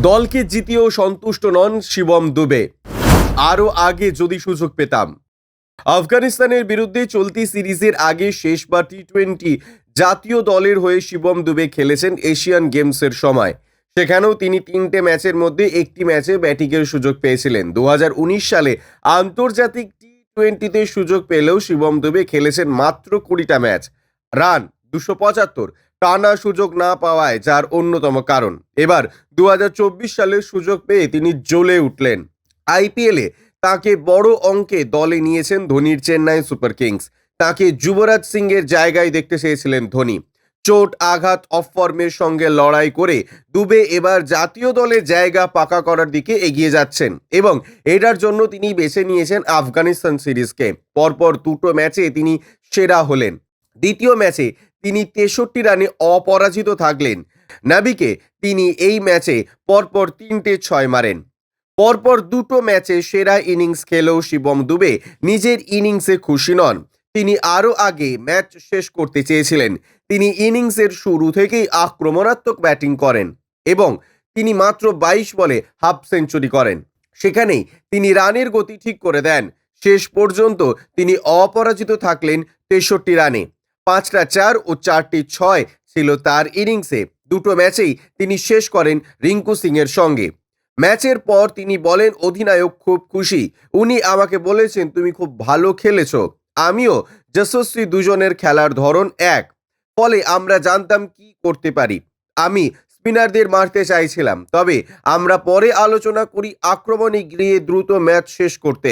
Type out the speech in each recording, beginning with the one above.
দলকে জিতিয়েও সন্তুষ্ট নন শিবম দুবে। আরও আগে যদি সুযোগ পেতাম। আফগানিস্তানের বিরুদ্ধে চলতি সিরিজের আগে শেষবার টি-20 জাতীয় দলের হয়ে শিবম দুবে খেলেছেন এশিয়ান গেমসের সময়। সেখানেও তিনি 3টে ম্যাচের মধ্যে একটি ম্যাচে ব্যাটিংয়ের সুযোগ পেয়েছিলেন। 2019 সালে আন্তর্জাতিক টি-20তে সুযোগ পেলেও শিবম দুবে খেলেছেন মাত্র 20টা ম্যাচ। রান 275, টানা সুযোগ না পাওয়ায় যার অন্যতম কারণ। এবার 2024 সালে সুযোগ পেয়ে তিনি জ্বলে উঠলেন। আইপিএলে তাকে বড় অঙ্কে দলে নিয়েছেন ধোনির চেন্নাই সুপার কিংস। তাকে যুবরাজ সিংয়ের জায়গায় দেখতে চেয়েছিলেন ধোনি। চোট আঘাত অফ ফর্মের সঙ্গে লড়াই করে দুবে এবার জাতীয় দলের জায়গা পাকা করার দিকে এগিয়ে যাচ্ছেন এবং এটার জন্য তিনি বেছে নিয়েছেন আফগানিস্তান সিরিজকে। পরপর 2টো ম্যাচে তিনি সেরা হলেন। দ্বিতীয় ম্যাচে তিনি 63 রানে অপরাজিত থাকলেন। নাবিকে তিনি এই ম্যাচে পরপর 3টে 6 মারেন। পরপর 2টো ম্যাচে সেরা ইনিংস খেলেও শিবম দুবে নিজের ইনিংসে খুশি নন। তিনি আরও আগে ম্যাচ শেষ করতে চেয়েছিলেন। তিনি ইনিংসের শুরু থেকেই আক্রমণাত্মক ব্যাটিং করেন এবং তিনি মাত্র 22 বলে হাফ সেঞ্চুরি করেন। সেখানেই তিনি রানের গতি ঠিক করে দেন। শেষ পর্যন্ত তিনি অপরাজিত থাকলেন 63 রানে। 5টা 4 ও 4টি 6 ছিল তার ইনিংসে। 2টো ম্যাচেই তিনি শেষ করেন রিঙ্কু সিংয়ের সঙ্গে। ম্যাচের পর তিনি বলেন, অধিনায়ক খুব খুশি। উনি আমাকে বলেছেন তুমি খুব ভালো খেলেছো। আমিও যশস্বী, দুজনের খেলার ধরন এক। ফলে আমরা জানতাম কি করতে পারি। আমি স্পিনারদের মারতে চাইছিলাম, তবে আমরা পরে আলোচনা করি আক্রমণে গিয়ে দ্রুত ম্যাচ শেষ করতে।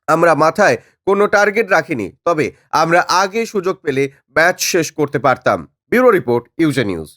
আমরা মাথায় কোনো টার্গেট রাখিনি, তবে আমরা আগে সুযোগ পেলে ম্যাচ শেষ করতে পারতাম। ব্যুরো রিপোর্ট, ইউজে নিউজ।